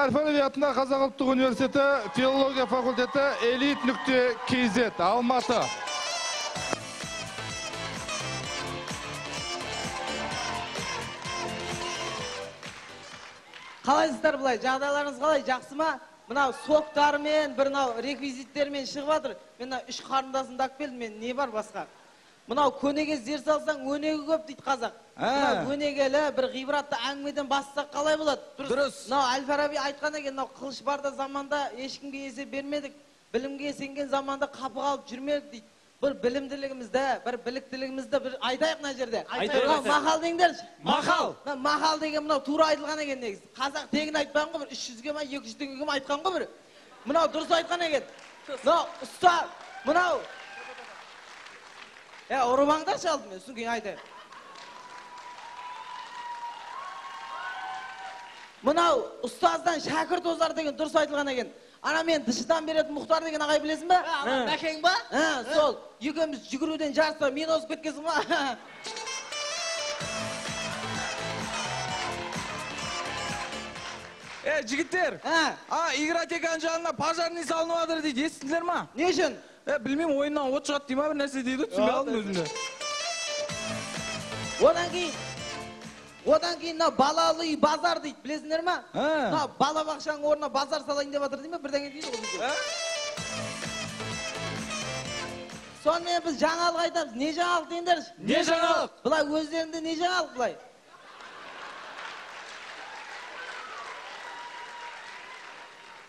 Al-Farabi атындағы Қазақ ұлттық университеті филология факультеті elite.kz Алматы. Қалайсыздар бұлай? Жағдайларыңыз қалай? Жақсы ма? Мынау соқтармен, бір реквизиттермен шығып жатыр. Мен 3 қарындасымды алып келдім, мен не бар басқа? Мынау көнеге зер салсаң, өнегі көп дейді қазақ. Мынау өнегелі бір ғибратты әңгімеден бастасақ қалай болады? Дұрыс. Мынау Әл-Фараби айтқан екен, мынау қылыш барда заманда ешкімге есеп бермедік. Білімге сенген заманда қапы қалып жүрмедік дейді. Бір білімділігімізді, бір біліктілігімізді бір айтайық мына жерде. Мақал деңдерші. Мақал. Мақал деген мынау тура айтылған екен негізі. Қазақ тегін айтпаған ғой, бір 300-ге ма 200-ге ма айтқан ғой бір. Мынау дұрыс айтқан екен. Мынау ұста, мынау. Ұрымаңдаршы алдым мен, сосын кейін айтайын. Мынау ұстаздан шәкірт озар деген дұрыс айтылған екен. Ана мен дышыдан беретін Мұхтар деген ағай білесің ба? Мәкең ба? Сол. Екеуміз жүгіруден жарыста мен озып кеткенсің ба? Жігіттер, игротеканың жанына пожарный салынып жатыр дейді, естідіңдер ма? Не үшін? Білмеймін, ойыннан от шығады дей ма бір нәрсе дейді, түсінбей алдым өзімді. Одан кейін балалы үй базар дейді, білесіңдер ма? Балабақшаның орнына базар салайын деп жатыр дейме, бірдеңе дейді ғой бізде. Сонымен біз жаңалық айтамыз. Не жаңалық дейіндерші? Не жаңалық? Бұлай өздерінде не жаңалық бұлай?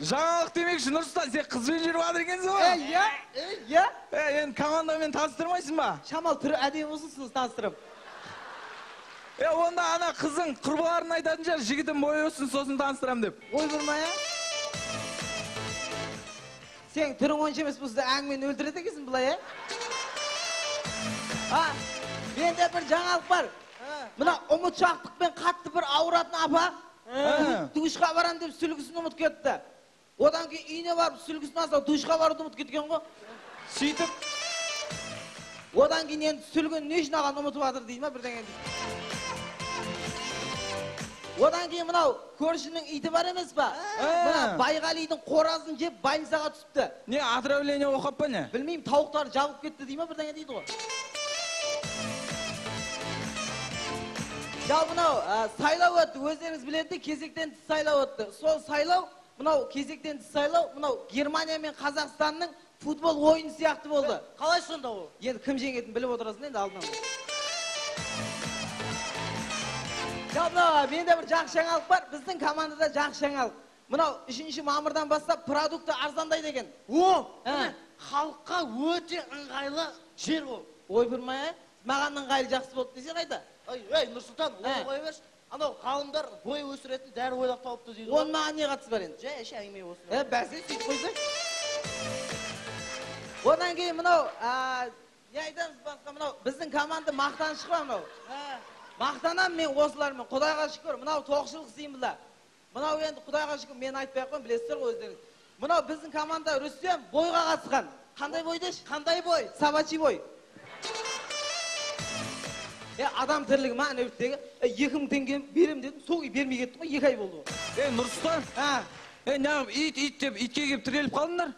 Жаңалық демекші, Нұрсұлтан, сен қызбен жүріп жатыр екенсің ғой? Иә. Енді командамен таныстырмайсың ба? Шамал түрі әдемі болсын, сіз таныстырып. Онда ана қызың құрбыларын айтатын жар, жігітім бой өссін, сосын таныстырам деп. Ой бұрмай, Сен түрің онша емес бұл сізді әңгімені өлтіреді екенсің бұлай, Менде бір жаңалық бар. Мына ұмытшақтықпен қатты бір ауыратын апа. Душқа барам деп сүлгісін ұмыт кетті. Одан кейін үйіне барып сүлгісін алса, душқа баруды ұмыт кеткен ғой. Сөйтіп. Одан кейін енді сүлгін не үшін аған ұмытып жатыр дейді ма бірдеңе дейді. Одан кейін мынау көршінің иті бар емес па? Байғалидың қоразын жеп больницаға түсіпті. Не, отравление оқып па не? Білмеймін, тауықтар жабып кетті дейді ма бірдеңе дейді ғой. Жал мынау сайлау өтті, өздеріңіз біледі, кезектен тыс сайлау өтті. Сол сайлау, мынау кезектен тыс сайлау, мынау Германия мен Қазақстанның футбол ойыны сияқты болды. Қалай сонда ол? Енді кім жеңетінін біліп отырасың енді алдынан. Жал мынау, менде бір жақсы жаңалық бар, біздің командада жақсы жаңалық. Мынау 3 мамырдан бастап продукты арзандайды екен. Халыққа өте ыңғайлы жер ол. Ой бұрмай, маған ыңғайлы жақсы болды десе қайда? Ей, Нұрсұлтан, оны қой берші. Анау ғалымдар бой өсіретін дәрі ойлап тауыпты дейді. Оның маған не қатысы бар енді? Жай әңгіме осы. Бәсе сөйтіп қойса. Одан кейін мынау, не айтамыз басқа мынау, біздің команда мақтанышы ғой мынау. Мақтанам мен осылармен, Құдайға шүкір, мынау тоқшылық сыйымылда. Мынау енді Құдайға шүкір, мен айтпай қойм, білесіздер ғой өздеріңіз. Мынау біздің команда Рүстем бойға қатысқан. Қандай бой деші? Қандай бой? Собачий бой. Адам тірлігі ма, әнеуіттегі 2000 теңге берем дедім, сол бермей кетті ғой, 2 ай болды ғой. Нұрсұлтан, неғып ит деп итке кеп тіреліп қалдыңдар?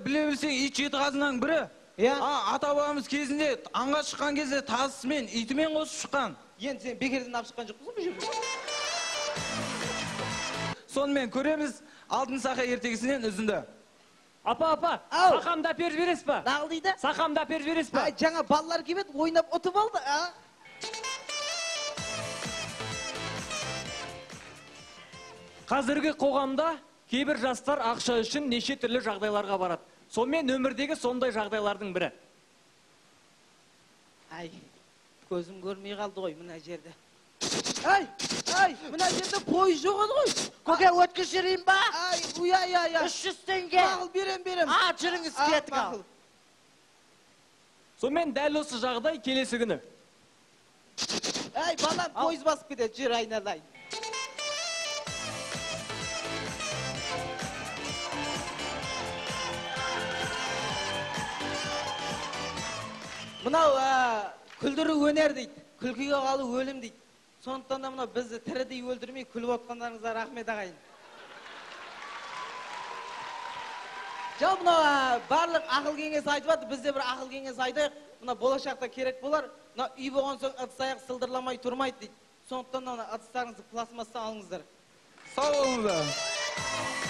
Біле білсең, ит 7 қазынаның бірі. Ата-бабамыз кезінде аңға шыққан кезде тазысымен, итімен қосып шыққан. Енді сен бекерден ап шыққан жоқпыз бұл жерде. Сонымен көреміз алтын сақа ертегісінен үзінді. Апа, сақамда періп бересіз ба? Нағыл дейді? Сақамда періп бересіз ба? Жаңа балалар кебет ойнап ұтып алды. Қазіргі қоғамда кейбір жастар ақша үшін неше түрлі жағдайларға барады. Сонымен өмірдегі сондай жағдайлардың бірі. Көзім көрмей қалды ғой мына жерде. Мына жерде пойыз жоқ еді ғой. Көке өткіз жерейін ба? 300 теңге. Мақыл берем. Жүріңіз кетік ал. Сонымен дәл осы жағдай келесі күні. Балам пойыз басып кетеді, жүр айналайын. Мынау күлдірі өнер дейді, күлкіге қалу өлім дейді. Сондықтан да мынау бізді тірідей өлдірмей күліп отқандарыңызға рахмет ағайын. Жоқ, мына барлық ақыл кеңес айтып жатыр, біз де бір ақыл кеңес айтайық. Мына болашақта керек болар. Мына үй болған соң ыдыс-аяқ сылдырламай тұрмайды дейді. Сондықтан мына ыдыстарыңызды пластмастан алыңыздар. Сау болыңыздар.